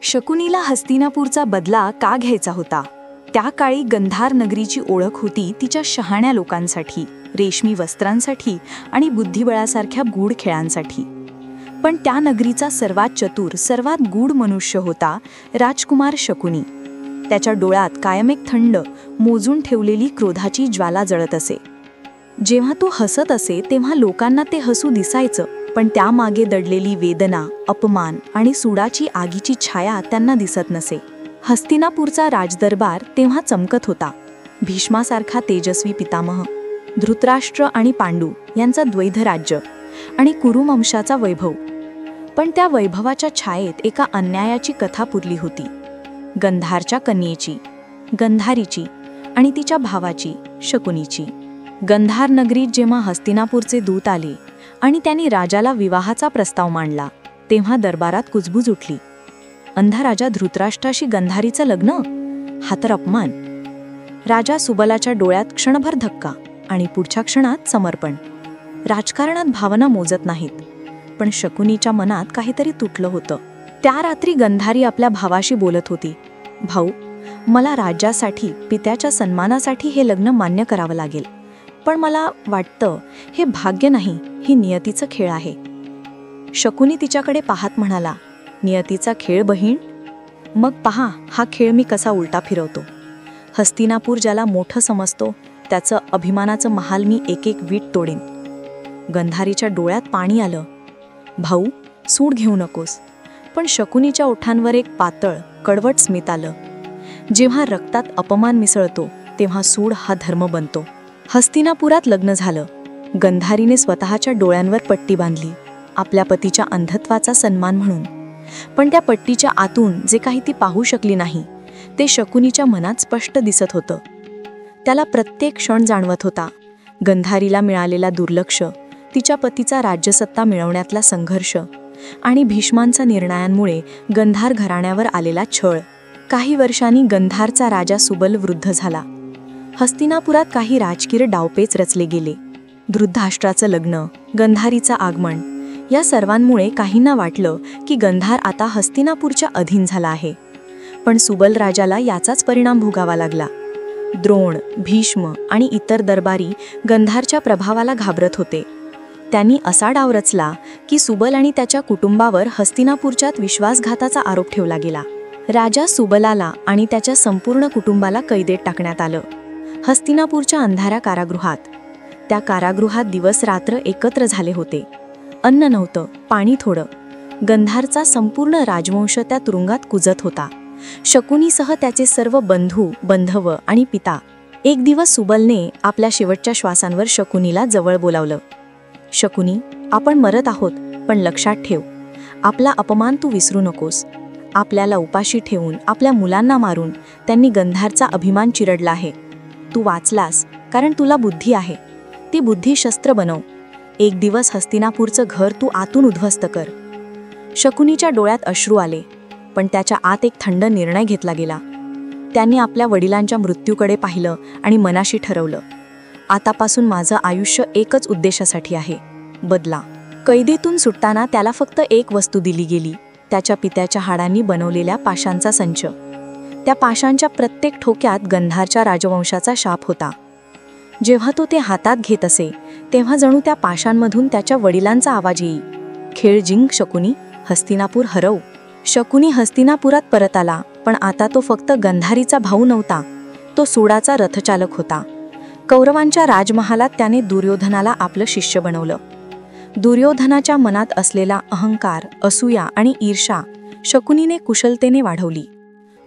शकुनीला हस्तिनापूरचा बदला का घ्यायचा होता? त्या काळी गंधार नगरीची ओळख होती तिच्या शहाण्या लोकांसाठी, रेशमी वस्त्रांसाठी आणि बुद्धिबळासारख्या गूढ खेळांसाठी. पण त्या नगरीचा सर्वात चतुर, सर्वात गूढ मनुष्य होता राजकुमार शकुनी. त्याच्या डोळ्यात कायम एक थंड, मोजून ठेवलेली क्रोधाची ज्वाला जळत असे. जेव्हा तो हसत असे तेव्हा लोकांना ते हसू दिसायचं, पण त्यामागे दडलेली वेदना, अपमान आणि सुडाची आगीची छाया त्यांना दिसत नसे. हस्तिनापूरचा राजदरबार तेव्हा चमकत होता. भीष्मासारखा तेजस्वी पितामह, धृतराष्ट्र आणि पांडू यांचा द्वैध राज्य आणि कुरुवंशाचा वैभव. पण त्या वैभवाच्या छायेत एका अन्यायाची कथा पुरली होती. गंधारच्या कन्येची, गंधारीची आणि तिच्या भावाची, शकुनीची. गंधार नगरीत जेव्हा हस्तिनापूरचे दूत आले आणि त्यांनी राजाला विवाहाचा प्रस्ताव मांडला, तेव्हा दरबारात कुजबूज उठली. अंधा राजा धृतराष्ट्राशी गंधारीचं लग्न? हा तर अपमान. राजा सुबलाच्या डोळ्यात क्षणभर धक्का आणि पुढच्या क्षणात समर्पण. राजकारणात भावना मोजत नाहीत, पण शकुनीच्या मनात काहीतरी तुटलं होतं. त्या रात्री गंधारी आपल्या भावाशी बोलत होती. भाऊ, मला राज्यासाठी, पित्याच्या सन्मानासाठी हे लग्न मान्य करावं लागेल, पण मला वाटतं हे भाग्य नाही, ही नियतीचं खेळ आहे. शकुनी तिच्याकडे पाहत म्हणाला, नियतीचा खेळ बहीण? मग पहा हा खेळ मी कसा उलटा फिरवतो. हस्तिनापूर ज्याला मोठं समजतो त्याचं अभिमानाचं महाल मी एक एक वीट तोडेन. गंधारीच्या डोळ्यात पाणी आलं. भाऊ, सूड घेऊ नकोस. पण शकुनीच्या ओठांवर एक पातळ, कडवट स्मित आलं. जेव्हा रक्तात अपमान मिसळतो तेव्हा सूड हा धर्म बनतो. हस्तिनापुरात लग्न झालं. गंधारीने स्वतःच्या डोळ्यांवर पट्टी बांधली, आपल्या पतीच्या अंधत्वाचा सन्मान म्हणून. पण त्या पट्टीच्या आतून जे काही ती पाहू शकली नाही ते शकुनीच्या मनात स्पष्ट दिसत होतं. त्याला प्रत्येक क्षण जाणवत होता. गंधारीला मिळालेला दुर्लक्ष, तिच्या पतीचा राज्यसत्ता मिळवण्यातला संघर्ष आणि भीष्मांच्या निर्णयांमुळे गंधार घराण्यावर आलेला छळ. काही वर्षांनी गंधारचा राजा सुबल वृद्ध झाला. हस्तिनापुरात काही राजकीय डावपेच रचले गेले. धृतराष्ट्राचं लग्न, गंधारीचं आगमन, या सर्वांमुळे काहींना वाटलं की गंधार आता हस्तिनापूरच्या अधीन झाला आहे. पण सुबल राजाला याचाच परिणाम भोगावा लागला. द्रोण, भीष्म आणि इतर दरबारी गंधारच्या प्रभावाला घाबरत होते. त्यांनी असा डाव रचला की सुबल आणि त्याच्या कुटुंबावर हस्तिनापूरच्यात विश्वासघाताचा आरोप ठेवला गेला. राजा सुबलाला आणि त्याच्या संपूर्ण कुटुंबाला कैदेत टाकण्यात आलं, हस्तिनापूरच्या अंधाऱ्या कारागृहात. त्या कारागृहात दिवस रात्र एकत्र झाले होते. अन्न नव्हतं, पाणी थोडं. गंधारचा संपूर्ण राजवंश त्या तुरुंगात कुजत होता, शकुनीसह त्याचे सर्व बंधू, बंधव आणि पिता. एक दिवस सुबलने आपल्या शेवटच्या श्वासांवर शकुनीला जवळ बोलावलं. शकुनी, आपण मरत आहोत, पण लक्षात ठेव, आपला अपमान तू विसरू नकोस. आपल्याला उपाशी ठेवून, आपल्या मुलांना मारून त्यांनी गंधारचा अभिमान चिरडला आहे. तू वाचलास कारण तुला बुद्धी आहे. ती बुद्धी शस्त्र बनव. एक दिवस हस्तिनापूरचं घर तू आतून उद्ध्वस्त कर. शकुनीच्या डोळ्यात अश्रू आले, पण त्याच्या आत एक थंड निर्णय घेतला गेला. त्यांनी आपल्या वडिलांच्या मृत्यूकडे पाहिलं आणि मनाशी ठरवलं, आतापासून माझं आयुष्य एकच उद्देशासाठी आहे, बदला. कैदेतून सुटताना त्याला फक्त एक वस्तू दिली गेली, त्याच्या पित्याच्या हाडांनी बनवलेल्या पाशांचा संच. त्या पाशांच्या प्रत्येक ठोक्यात गंधारच्या राजवंशाचा शाप होता. जेव्हा तो ते हातात घेत असे तेव्हा जणू त्या पाशांमधून त्याच्या वडिलांचा आवाज येई, खेळ जिंक शकुनी, हस्तिनापूर हरव. शकुनी हस्तिनापुरात परत आला, पण आता तो फक्त गंधारीचा भाऊ नव्हता, तो सूडाचा रथचालक होता. कौरवांच्या राजमहालात त्याने दुर्योधनाला आपलं शिष्य बनवलं. दुर्योधनाच्या मनात असलेला अहंकार, असूया आणि ईर्षा शकुनीने कुशलतेने वाढवली.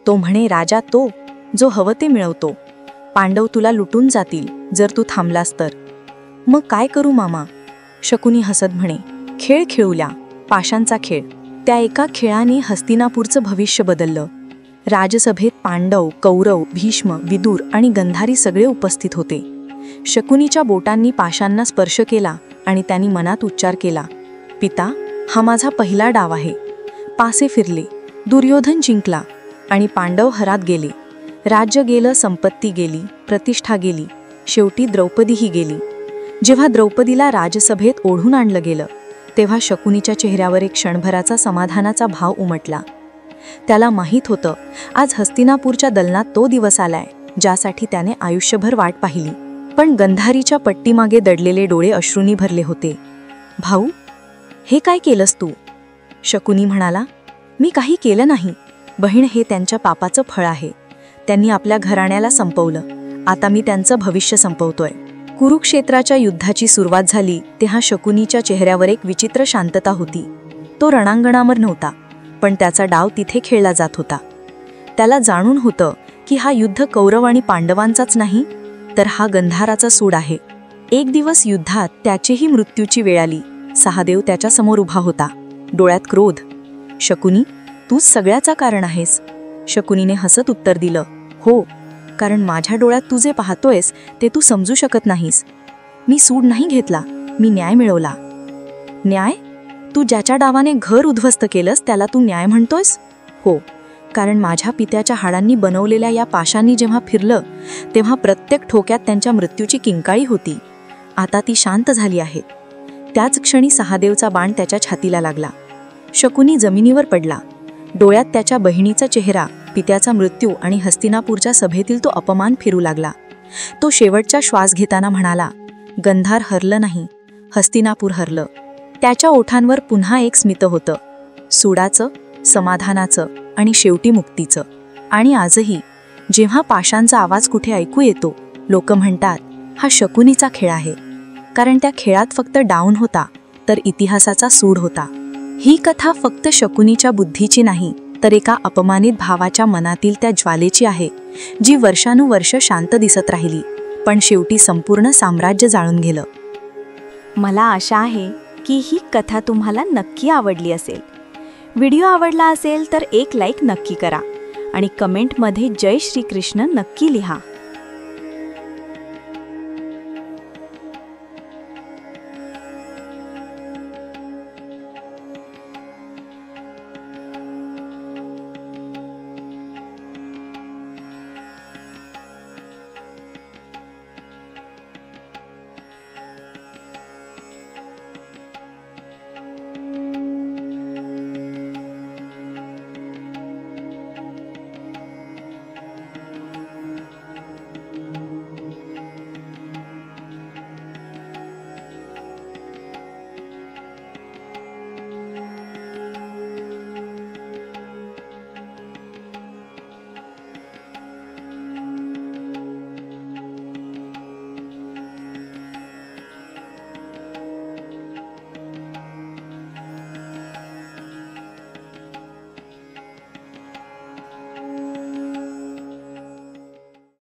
तो म्हणे, राजा तो जो हवं ते मिळवतो. पांडव तुला लुटून जातील जर तू थांबलास तर. मग काय करू मामा? शकुनी हसत म्हणे, खेळ खेळूया, पाशांचा खेळ. त्या एका खेळाने हस्तिनापूरचं भविष्य बदललं. राजसभेत पांडव, कौरव, भीष्म, विदुर आणि गंधारी सगळे उपस्थित होते. शकुनीच्या बोटांनी पाशांना स्पर्श केला आणि त्यांनी मनात उच्चार केला, पिता, हा माझा पहिला डाव आहे. पासे फिरले, दुर्योधन जिंकला आणि पांडव हरात गेले. राज्य गेलं, संपत्ती गेली, प्रतिष्ठा गेली, शेवटी द्रौपदीही गेली. जेव्हा द्रौपदीला राजसभेत ओढून आणलं गेलं तेव्हा शकुनीच्या चेहऱ्यावर एक क्षणभराचा समाधानाचा भाव उमटला. त्याला माहीत होतं आज हस्तिनापूरच्या दलनात तो दिवस आलाय ज्यासाठी त्याने आयुष्यभर वाट पाहिली. पण गंधारीच्या पट्टीमागे दडलेले डोळे अश्रूंनी भरले होते. भाऊ, हे काय केलंस तू? शकुनी म्हणाला. मी काही केलं नाही बहीण, हे त्यांच्या पापाचं फळ आहे. त्यांनी आपल्या घराण्याला संपवलं, आता मी त्यांचं भविष्य संपवतोय. कुरुक्षेत्राच्या युद्धाची सुरुवात झाली तेव्हा शकुनीच्या चेहऱ्यावर एक विचित्र शांतता होती. तो रणांगणावर नव्हता, पण त्याचा डाव तिथे खेळला जात होता. त्याला जाणून होतं की हा युद्ध कौरव आणि पांडवांचाच नाही, तर हा गंधाराचा सूड आहे. एक दिवस युद्धात त्याचीही मृत्यूची वेळ आली. सहादेव त्याच्यासमोर उभा होता, डोळ्यात क्रोध. शकुनी, तूच सगळ्याचा कारण आहेस. शकुनीने हसत उत्तर दिलं, हो, कारण माझ्या डोळ्यात तू जे पाहतोयस ते तू समजू शकत नाहीस. मी सूड नाही घेतला, मी न्याय मिळवला. न्याय? तू ज्याच्या डावाने घर उद्ध्वस्त केलंस त्याला तू न्याय म्हणतोयस? हो, कारण माझ्या पित्याच्या हाडांनी बनवलेल्या या पाशांनी जेव्हा फिरलं तेव्हा प्रत्येक ठोक्यात त्यांच्या मृत्यूची किंकाळी होती. आता ती शांत झाली आहे. त्याच क्षणी सहादेवचा बाण त्याच्या छातीला लागला. शकुनी जमिनीवर पडला. डोळ्यात त्याच्या बहिणीचा चेहरा, पित्याचा मृत्यू आणि हस्तिनापूरच्या सभेतील तो अपमान फिरू लागला. तो शेवटचा श्वास घेताना म्हणाला, गंधार हरलं नाही, हस्तिनापूर हरलं. त्याच्या ओठांवर पुन्हा एक स्मित होतं, सुडाचं, समाधानाचं आणि शेवटी मुक्तीचं. आणि आजही जेव्हा पाशांचा आवाज कुठे ऐकू येतो, लोक म्हणतात हा शकुनीचा खेळ आहे, कारण त्या खेळात फक्त डाऊन होता तर इतिहासाचा सूड होता. ही कथा फक्त शकुनीच्या बुद्धीची नाही, तर एका अपमानित भावाच्या मनातील त्या ज्वालेची आहे, जी वर्षानुवर्ष शांत दिसत राहिली, पण शेवटी संपूर्ण साम्राज्य जाळून गेलं. मला आशा आहे की ही कथा तुम्हाला नक्की आवडली असेल. व्हिडिओ आवडला असेल तर एक लाईक नक्की करा आणि कमेंटमध्ये जय श्रीकृष्ण नक्की लिहा.